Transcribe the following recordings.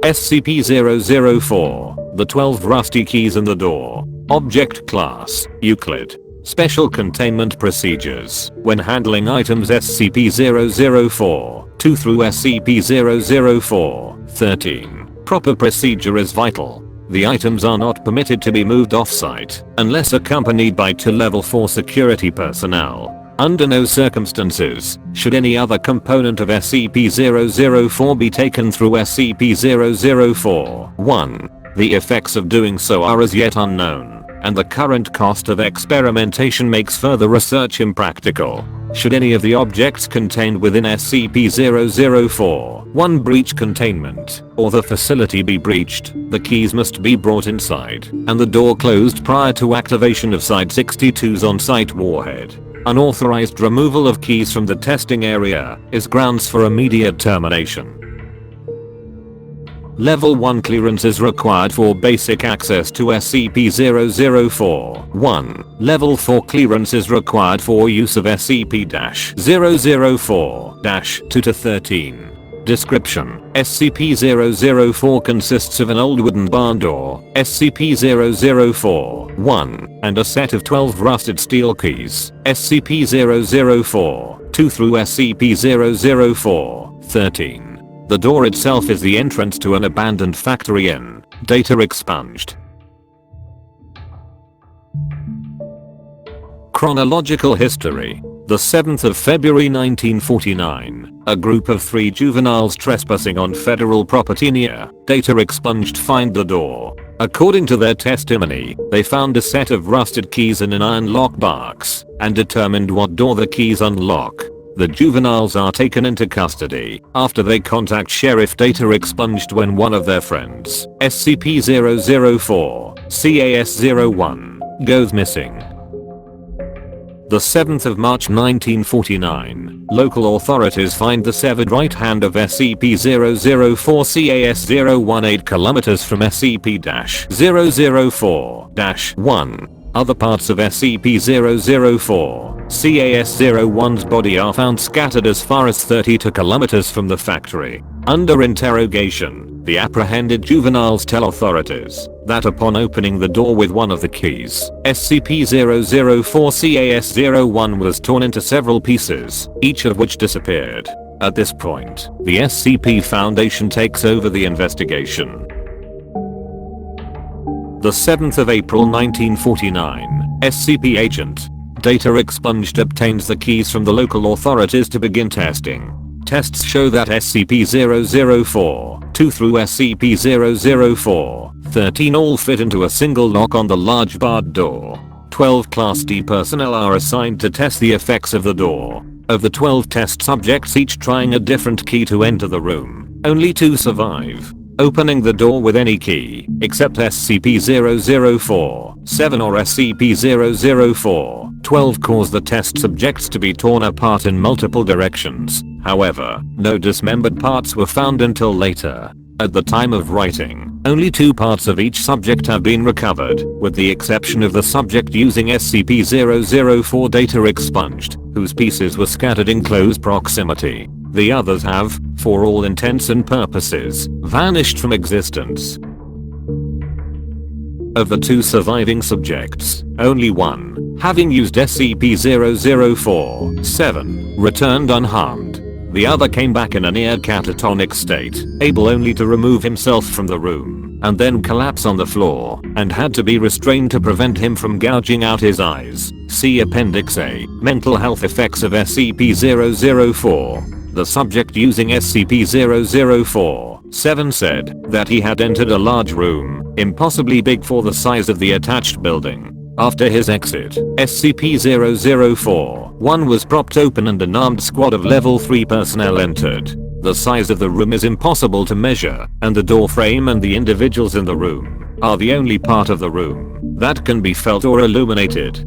SCP-004, the 12 rusty keys in the door. Object Class, Euclid. Special Containment Procedures. When handling items SCP-004, 2 through SCP-004, 13. Proper procedure is vital. The items are not permitted to be moved off-site, unless accompanied by 2 Level 4 security personnel. Under no circumstances should any other component of SCP-004 be taken through SCP-004. 1. The effects of doing so are as yet unknown, and the current cost of experimentation makes further research impractical. Should any of the objects contained within SCP-004, 1 breach containment, or the facility be breached, the keys must be brought inside, and the door closed prior to activation of Site-62's on-site warhead. Unauthorized removal of keys from the testing area is grounds for immediate termination. Level 1 clearance is required for basic access to SCP-004. 1. Level 4 clearance is required for use of SCP-004-2-13. Description: SCP-004 consists of an old wooden barn door, SCP-004, 1, and a set of 12 rusted steel keys, SCP-004, 2 through SCP-004, 13. The door itself is the entrance to an abandoned factory inn. Data expunged. Chronological history. The 7th of February 1949, a group of 3 juveniles trespassing on federal property near Data expunged find the door. According to their testimony, they found a set of rusted keys in an iron lockbox and determined what door the keys unlock. The juveniles are taken into custody after they contact Sheriff Data expunged when one of their friends, SCP-004, CAS-01, goes missing. The 7th of March 1949, local authorities find the severed right hand of SCP-004 CAS-01 8 km from SCP-004-1. Other parts of SCP-004 CAS-01's body are found scattered as far as 32 km from the factory. Under interrogation, the apprehended juveniles tell authorities that upon opening the door with one of the keys, SCP-004 CAS-01 was torn into several pieces, each of which disappeared. At this point, the SCP Foundation takes over the investigation. The 7th of April 1949, SCP Agent Data expunged obtains the keys from the local authorities to begin testing. Tests show that SCP-004, 2 through SCP-004, 13 all fit into a single lock on the large barred door. 12 Class D personnel are assigned to test the effects of the door. Of the 12 test subjects each trying a different key to enter the room, only 2 survive. Opening the door with any key, except SCP-004, 7 or SCP-004, 12 cause the test subjects to be torn apart in multiple directions. However, no dismembered parts were found until later. At the time of writing, only 2 parts of each subject have been recovered, with the exception of the subject using SCP-004 data expunged, whose pieces were scattered in close proximity. The others have, for all intents and purposes, vanished from existence. Of the 2 surviving subjects, only one, having used SCP-004, 7, returned unharmed. The other came back in a near catatonic state, able only to remove himself from the room, and then collapse on the floor, and had to be restrained to prevent him from gouging out his eyes. See Appendix A, Mental Health Effects of SCP-004. The subject using SCP-004, 7 said that he had entered a large room, impossibly big for the size of the attached building. After his exit, SCP-004, 1 was propped open and an armed squad of Level 3 personnel entered. The size of the room is impossible to measure, and the door frame and the individuals in the room are the only part of the room that can be felt or illuminated.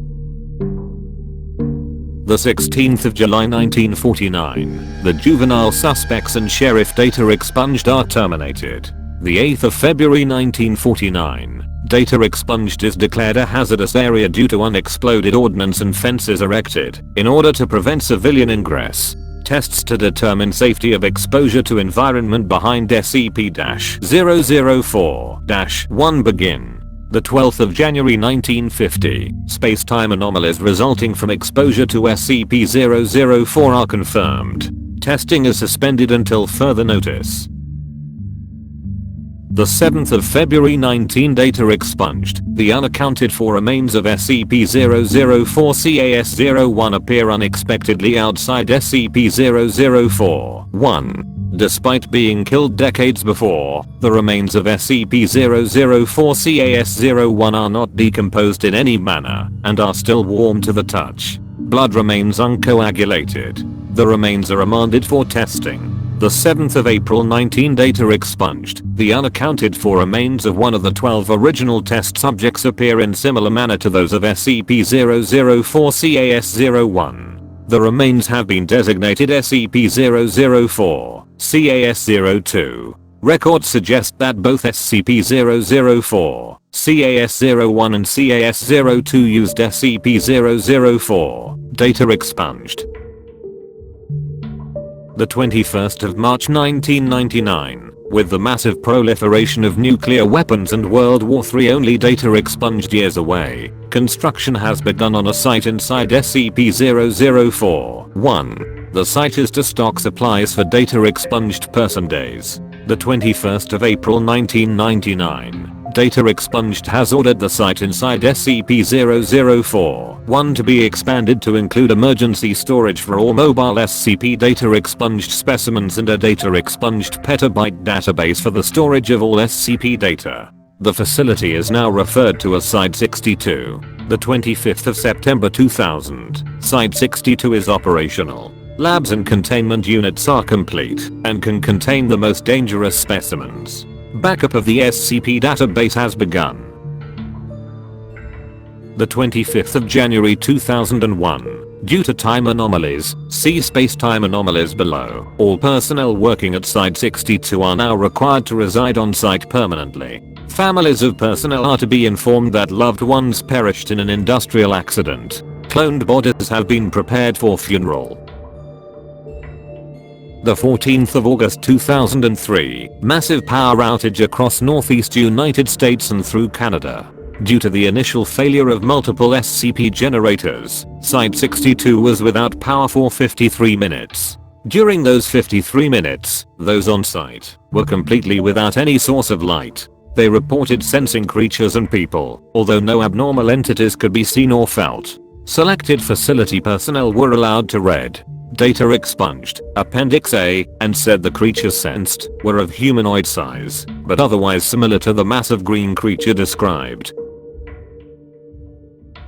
The 16th of July 1949, the juvenile suspects and Sheriff Data expunged are terminated. The 8th of February 1949, Data expunged is declared a hazardous area due to unexploded ordnance and fences erected in order to prevent civilian ingress. Tests to determine safety of exposure to environment behind SCP-004-1 begin. The 12th of January 1950, space-time anomalies resulting from exposure to SCP-004 are confirmed. Testing is suspended until further notice. The 7th of February 19 data expunged. The unaccounted for remains of SCP-004-CAS-01 appear unexpectedly outside SCP-004-1. Despite being killed decades before, the remains of SCP-004-CAS-01 are not decomposed in any manner and are still warm to the touch. Blood remains uncoagulated. The remains are remanded for testing. The 7th of April 19 data expunged. The unaccounted for remains of one of the 12 original test subjects appear in similar manner to those of SCP-004-CAS-01. The remains have been designated SCP-004, CAS-02. Records suggest that both SCP-004, CAS-01 and CAS-02 used SCP-004. Data expunged. The 21st of March 1999. With the massive proliferation of nuclear weapons and World War III only data expunged years away, construction has begun on a site inside SCP-004-1. The site is to stock supplies for data expunged person days. The 21st of April 1999. Data expunged has ordered the site inside SCP-004-1 to be expanded to include emergency storage for all mobile SCP data expunged specimens and a data expunged petabyte database for the storage of all SCP data. The facility is now referred to as Site 62. The 25th of September 2000. Site 62 is operational. Labs and containment units are complete and can contain the most dangerous specimens. Backup of the SCP database has begun. The 25th of January 2001. Due to time anomalies, see space-time anomalies below, all personnel working at Site 62 are now required to reside on site permanently. Families of personnel are to be informed that loved ones perished in an industrial accident. Cloned bodies have been prepared for funeral. The 14th of August 2003, massive power outage across northeast United States and through Canada. Due to the initial failure of multiple SCP generators, Site 62 was without power for 53 minutes. During those 53 minutes, those on site were completely without any source of light. They reported sensing creatures and people, although no abnormal entities could be seen or felt. Selected facility personnel were allowed to read data expunged, Appendix A, and said the creatures sensed were of humanoid size, but otherwise similar to the massive green creature described.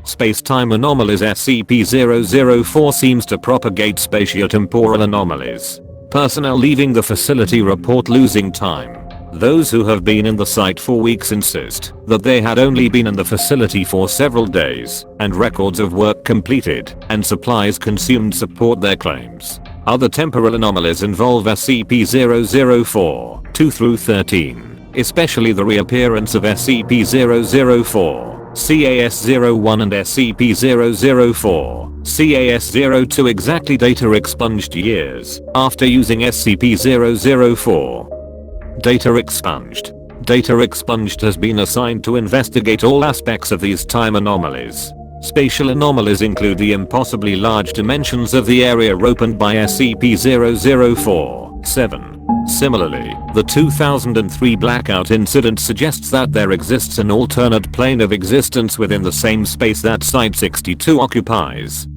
Space-time anomalies. SCP-004 seems to propagate spatiotemporal anomalies. Personnel leaving the facility report losing time. Those who have been in the site for weeks insist that they had only been in the facility for several days, and records of work completed and supplies consumed support their claims. Other temporal anomalies involve SCP-004, 2 through 13, especially the reappearance of SCP-004, CAS-01 and SCP-004, CAS-02 exactly data expunged years after using SCP-004. Data expunged. Data expunged has been assigned to investigate all aspects of these time anomalies. Spatial anomalies include the impossibly large dimensions of the area opened by SCP-004-7. Similarly, the 2003 blackout incident suggests that there exists an alternate plane of existence within the same space that Site 62 occupies.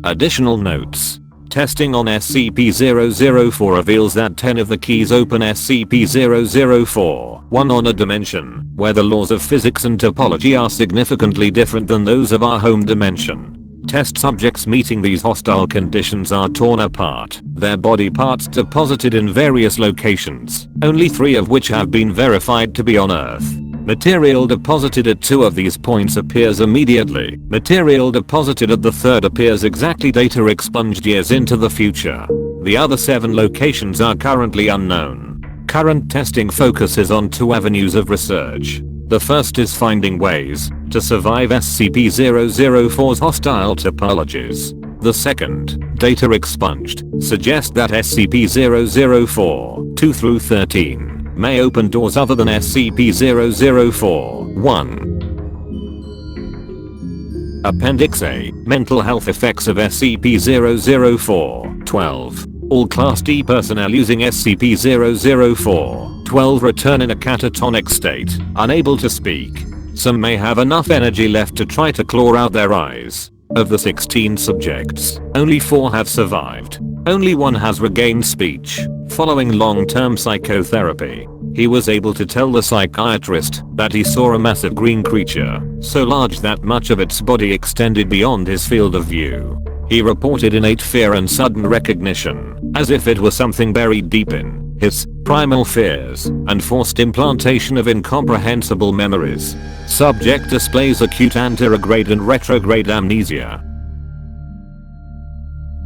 Additional notes. Testing on SCP-004 reveals that 10 of the keys open SCP-004-1 on a dimension where the laws of physics and topology are significantly different than those of our home dimension. Test subjects meeting these hostile conditions are torn apart, their body parts deposited in various locations, only 3 of which have been verified to be on Earth. Material deposited at 2 of these points appears immediately. Material deposited at the 3rd appears exactly data expunged years into the future. The other 7 locations are currently unknown. Current testing focuses on 2 avenues of research. The first is finding ways to survive SCP-004's hostile topologies. The second, data expunged, suggests that SCP-004, 2 through 13, may open doors other than SCP-004, 1. Appendix A, Mental Health Effects of SCP-004, 12. All Class D personnel using SCP-004, 12 return in a catatonic state, unable to speak. Some may have enough energy left to try to claw out their eyes. Of the 16 subjects, only 4 have survived. Only 1 has regained speech. Following long-term psychotherapy, he was able to tell the psychiatrist that he saw a massive green creature, so large that much of its body extended beyond his field of view. He reported innate fear and sudden recognition, as if it was something buried deep in his primal fears, and forced implantation of incomprehensible memories. Subject displays acute anterograde and retrograde amnesia.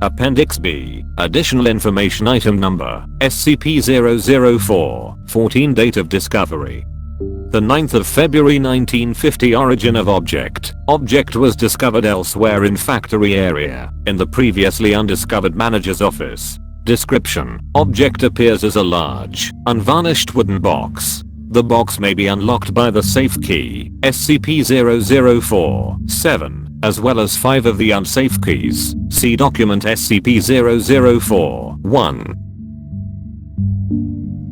Appendix B, Additional Information Item Number, SCP-004, 14 Date of Discovery. The 9th of February 1950. Origin of object. Object was discovered elsewhere in factory area, in the previously undiscovered manager's office. Description. Object appears as a large, unvarnished wooden box. The box may be unlocked by the safe key, SCP-004, 7, as well as 5 of the unsafe keys. See document SCP-004, 1.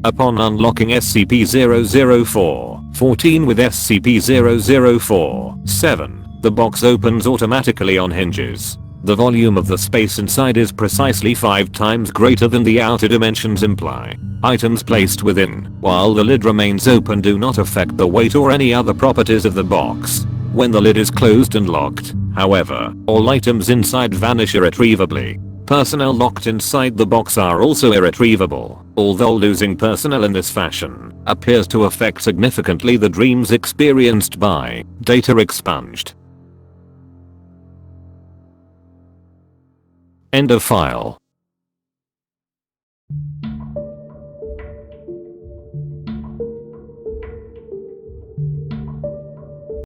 Upon unlocking SCP-004, 14 with SCP-004, 7, the box opens automatically on hinges. The volume of the space inside is precisely 5 times greater than the outer dimensions imply. Items placed within, while the lid remains open, do not affect the weight or any other properties of the box. When the lid is closed and locked, however, all items inside vanish irretrievably. Personnel locked inside the box are also irretrievable, although losing personnel in this fashion appears to affect significantly the dreams experienced by data expunged. End of file.